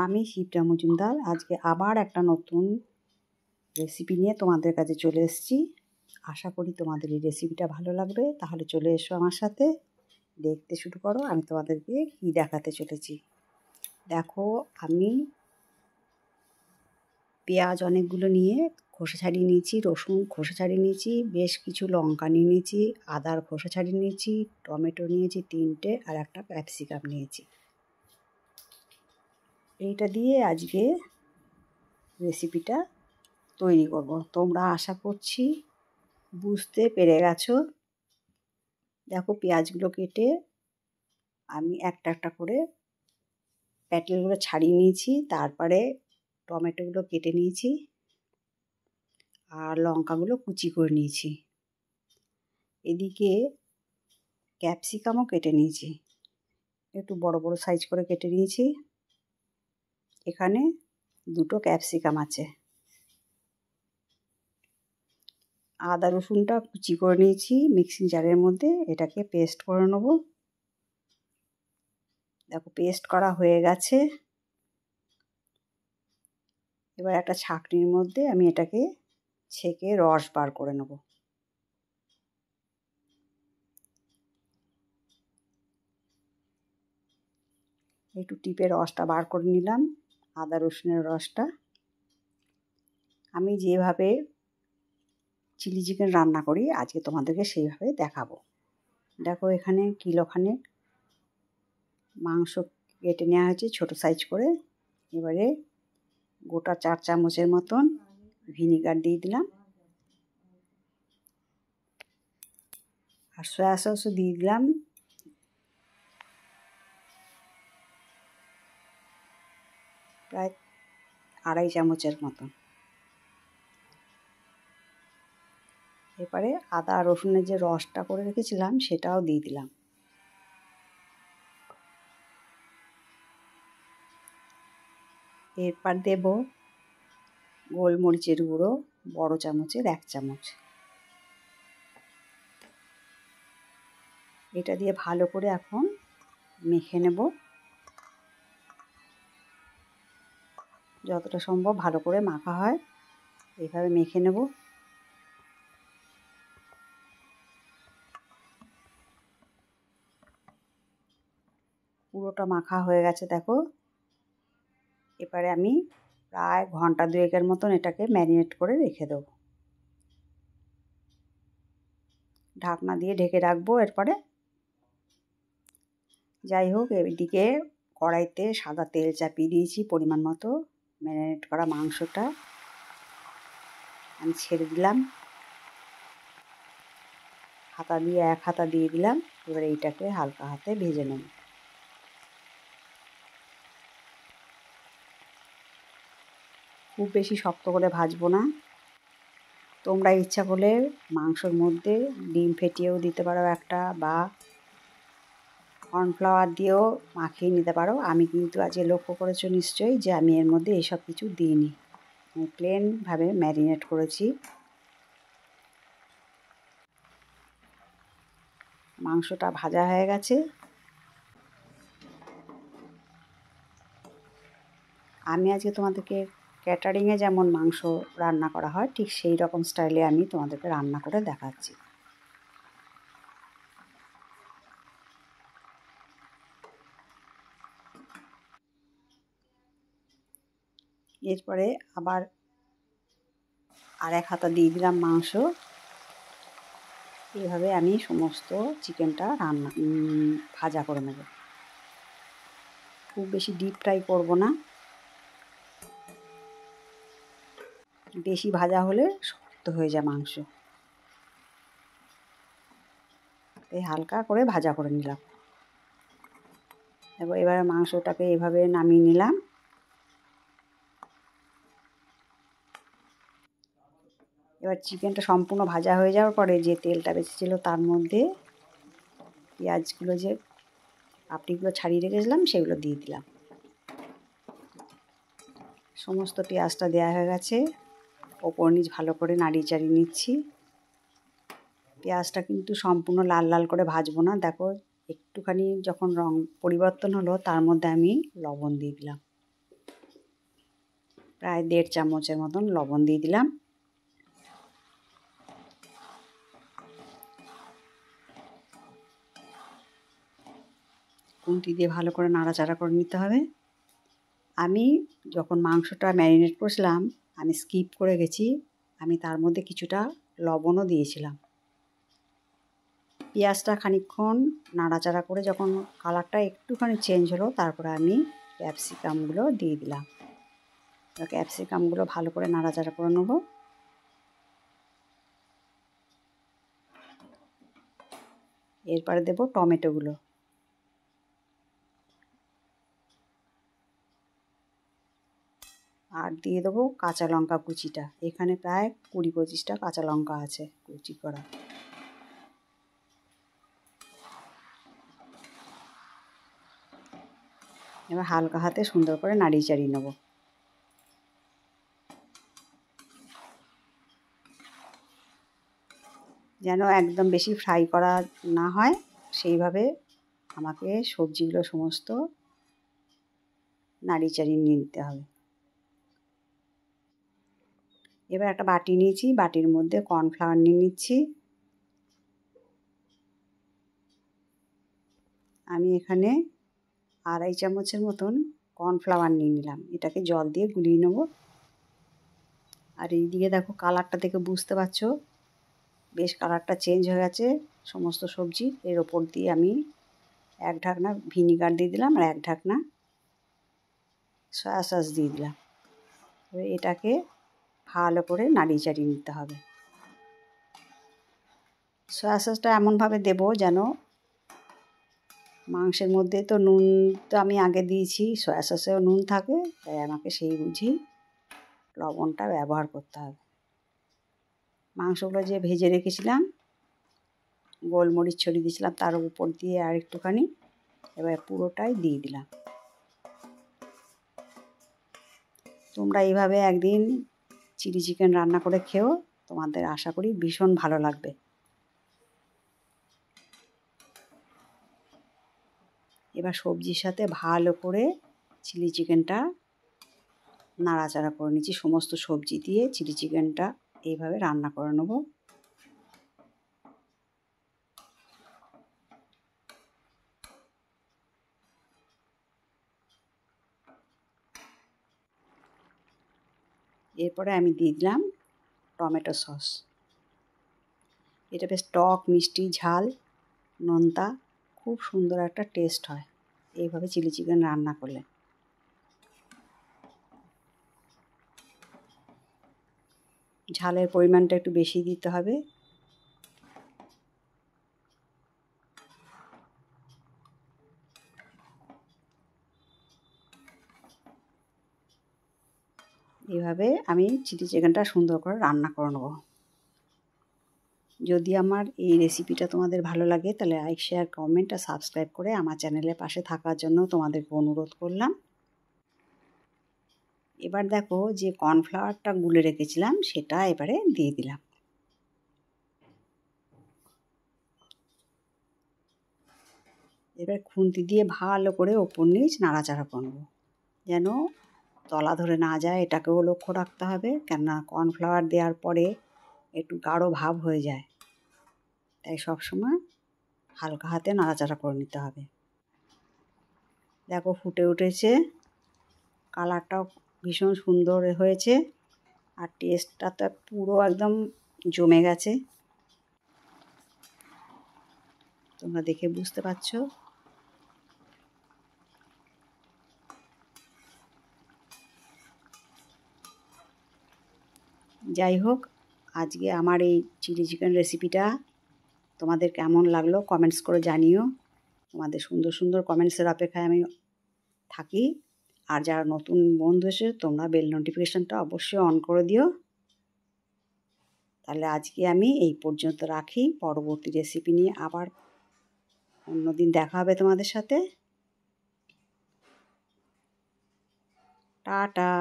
আমি শিপ্রা মজুমদার আজকে আবার একটা নতুন রেসিপি নিয়ে তোমাদের কাছে চলে এসেছি। আশা করি তোমাদের এই রেসিপিটা ভালো লাগবে। তাহলে চলে এসো আমার সাথে, দেখতে শুরু করো আমি তোমাদেরকে কী দেখাতে চলেছি। দেখো, আমি পেঁয়াজ অনেকগুলো নিয়ে খোসা ছাড়িয়ে নিয়েছি, রসুন খোসা ছাড়িয়ে নিয়েছি, বেশ কিছু লঙ্কা নিয়ে নিয়েছি, আদার খোসা ছাড়িয়ে নিয়েছি, টমেটো নিয়েছি 3টে আর একটা ক্যাপসিকাম নিয়েছি। এইটা দিয়ে আজকে রেসিপিটা তৈরি করব। তোমরা আশা করছি বুঝতে পেরে গেছো। দেখো, পেঁয়াজগুলো কেটে আমি একটা একটা করে প্যাটেলগুলো ছাড়িয়ে নিয়েছি, তারপরে টমেটোগুলো কেটে নিয়েছি আর লঙ্কাগুলো কুচি করে নিয়েছি। এদিকে ক্যাপসিকামও কেটে নিয়েছি, একটু বড় বড় সাইজ করে কেটে নিয়েছি। এখানে 2টো ক্যাপসিকাম আছে। আদা রসুনটা কুচি করে নিয়েছি মিক্সিং জারের মধ্যে, এটাকে পেস্ট করে নেব। দেখো, পেস্ট করা হয়ে গেছে। এবার একটা ছাঁকনির মধ্যে আমি এটাকে ছেঁকে রস বার করে নেব। একটু টিপে রসটা বার করে নিলাম, আদা রসুনের রসটা। আমি যেভাবে চিলি চিকেন রান্না করি আজকে তোমাদেরকে সেইভাবে দেখাবো। দেখো, এখানে কিলোখানেক মাংস কেটে নেওয়া হয়েছে ছোটো সাইজ করে। এবারে গোটা 4 চামচের মতন ভিনিগার দিয়ে দিলাম, আর সয়া সসও দিয়ে দিলাম প্রায় 2.5 চামচের মতন। এবারে আদা রসুনের যে রসটা করে রেখেছিলাম সেটাও দিয়ে দিলাম। এরপর দেব গোলমরিচের গুঁড়ো বড় চামচের 1 চামচ। এটা দিয়ে ভালো করে এখন মেখে নেব, যতটা সম্ভব ভালো করে মাখা হয় এইভাবে মেখে নেব। পুরোটা মাখা হয়ে গেছে দেখো। এবারে আমি প্রায় ঘন্টা 2-এর মতন এটাকে ম্যারিনেট করে রেখে দেবো। ঢাকনা দিয়ে ঢেকে রাখবো। এরপরে যাই হোক, এদিকে কড়াইতে সাদা তেল চাপিয়ে দিয়েছি পরিমাণ মতো। ম্যারিনেট করা মাংসটা আমি ছেড়ে দিলাম, এক হাতা দিয়ে দিলাম। এবার এইটাকে হালকা হাতে ভেজে নেব। খুব বেশি শক্ত করে ভাজবো না। তোমরা ইচ্ছা করলে মাংসর মধ্যে ডিম ফেটিয়েও দিতে পারো একটা, বা কর্নফ্লাওয়ার দিয়েও মাখিয়ে নিতে পারো। আমি কিন্তু আজকে লক্ষ্য করেছো নিশ্চয়ই যে আমি এর মধ্যে এসব কিছু দিইনি, আমি প্লেনভাবে ম্যারিনেট করেছি। মাংসটা ভাজা হয়ে গেছে। আমি আজকে তোমাদেরকে ক্যাটারিংয়ে যেমন মাংস রান্না করা হয় ঠিক সেই রকম স্টাইলে আমি তোমাদেরকে রান্না করে দেখাচ্ছি। এরপরে আবার এক হাতা দিয়ে দিলাম মাংস। এইভাবে আমি সমস্ত চিকেনটা ভাজা করে নেব। খুব বেশি ডিপ ফ্রাই করব না, বেশি ভাজা হলে শক্ত হয়ে যায় মাংস। এই হালকা করে ভাজা করে নিলাম। এবারে মাংসটাকে এভাবে নামিয়ে নিলাম। এবার চিকেনটা সম্পূর্ণ ভাজা হয়ে যাওয়ার পরে যে তেলটা বেঁচেছিল তার মধ্যে পেঁয়াজগুলো যে পাপড়িগুলো ছাড়িয়ে রেখেছিলাম সেগুলো দিয়ে দিলাম। সমস্ত পেঁয়াজটা দেওয়া হয়ে গেছে। ওপর নিচ ভালো করে নাড়িয়ে চাড়িয়ে নিচ্ছি। পেঁয়াজটা কিন্তু সম্পূর্ণ লাল লাল করে ভাজবো না। দেখো, একটুখানি যখন রং পরিবর্তন হলো তার মধ্যে আমি লবণ দিয়ে দিলাম। প্রায় 1.5 চামচের মতন লবণ দিয়ে দিলাম। খুন্তি দিয়ে ভালো করে নাড়াচাড়া করে নিতে হবে। আমি যখন মাংসটা ম্যারিনেট করছিলাম আমি স্কিপ করে গেছি, আমি তার মধ্যে কিছুটা লবণও দিয়েছিলাম। পেঁয়াজটা খানিকক্ষণ নাড়াচাড়া করে যখন কালারটা একটুখানি চেঞ্জ হলো তারপরে আমি ক্যাপসিকামগুলো দিয়ে দিলাম। ক্যাপসিকামগুলো ভালো করে নাড়াচাড়া করে নেব। এরপরে দেব টমেটোগুলো। আর দিয়ে দেবো কাঁচা লঙ্কা কুচিটা। এখানে প্রায় 20-25টা কাঁচা লঙ্কা আছে কুচি করা। এবার হালকা হাতে সুন্দর করে নাড়িয়ে চাড়িয়ে নেব। যেন একদম বেশি ফ্রাই করা না হয়, সেইভাবে আমাকে সবজিগুলো সমস্ত নাড়িয়ে চাড়িয়ে নিতে হবে। এবার একটা বাটি নিয়েছি, বাটির মধ্যে কর্নফ্লাওয়ার নিয়ে নিচ্ছি। আমি এখানে 2.5 চামচের মতন কর্নফ্লাওয়ার নিয়ে নিলাম। এটাকে জল দিয়ে গুলিয়ে নেব। আর এইদিকে দেখো কালারটা দেখে বুঝতে পারছো বেশ কালারটা চেঞ্জ হয়ে গেছে সমস্ত সবজি। এর ওপর দিয়ে আমি 1 ঢাকনা ভিনিগার দিয়ে দিলাম আর 1 ঢাকনা সয়া সস দিয়ে দিলাম। এবার এটাকে ভালো করে নাড়িয়ে চাড়িয়ে নিতে হবে। সয়া সসটা এমনভাবে দেব যেন মাংসের মধ্যে তো নুন তো আমি আগে দিয়েছি, সয়া সসেও নুন থাকে, তাই আমাকে সেই বুঝি লবণটা ব্যবহার করতে হবে। মাংসগুলো যে ভেজে রেখেছিলাম গোলমরিচ ছড়িয়ে দিয়েছিলাম তার উপর দিয়ে আর একটুখানি, এবার পুরোটাই দিয়ে দিলাম। তোমরা এইভাবে একদিন চিলি চিকেন রান্না করে খেও, তোমাদের আশা করি ভীষণ ভালো লাগবে। এবার সবজির সাথে ভালো করে চিলি চিকেনটা নাড়াচাড়া করে নিচ্ছি। সমস্ত সবজি দিয়ে চিলি চিকেনটা এইভাবে রান্না করে নেব। এরপরে আমি দিয়ে দিলাম টমেটো সস। এটা বেশ টক মিষ্টি ঝাল নোনতা খুব সুন্দর একটা টেস্ট হয় এইভাবে চিলি চিকেন রান্না করলে। ঝালের পরিমাণটা একটু বেশি দিতে হবে। এইভাবে আমি চিলি চিকেনটা সুন্দর করে রান্না করে নেব। যদি আমার এই রেসিপিটা তোমাদের ভালো লাগে তাহলে লাইক শেয়ার কমেন্ট আর সাবস্ক্রাইব করে আমার চ্যানেলের পাশে থাকার জন্য তোমাদেরকে অনুরোধ করলাম। এবার দেখো যে কর্নফ্লাওয়ারটা গুলে রেখেছিলাম সেটা এবারে দিয়ে দিলাম। এবার খুন্তি দিয়ে ভালো করে ওপর নিচ নাড়াচাড়া করব যেন তলা ধরে না যায়, এটাকেও লক্ষ্য রাখতে হবে, কেননা কর্নফ্লাওয়ার দেওয়ার পরে একটু গাঢ় ভাব হয়ে যায়, তাই সবসময় হালকা হাতে নাড়াচাড়া করে নিতে হবে। দেখো ফুটে উঠেছে, কালারটাও ভীষণ সুন্দর হয়েছে আর টেস্টটা তো পুরো একদম জমে গেছে, তোমরা দেখে বুঝতে পারছো। যাই হোক, আজকে আমার এই চিলি চিকেন রেসিপিটা তোমাদের কেমন লাগলো কমেন্টস করে জানিও। তোমাদের সুন্দর সুন্দর কমেন্টসের অপেক্ষায় আমি থাকি। আর যারা নতুন বন্ধু এসে তোমরা বেল নোটিফিকেশানটা অবশ্যই অন করে দিও। তাহলে আজকে আমি এই পর্যন্ত রাখি, পরবর্তী রেসিপি নিয়ে আবার অন্যদিন দেখা হবে তোমাদের সাথে। টাটা।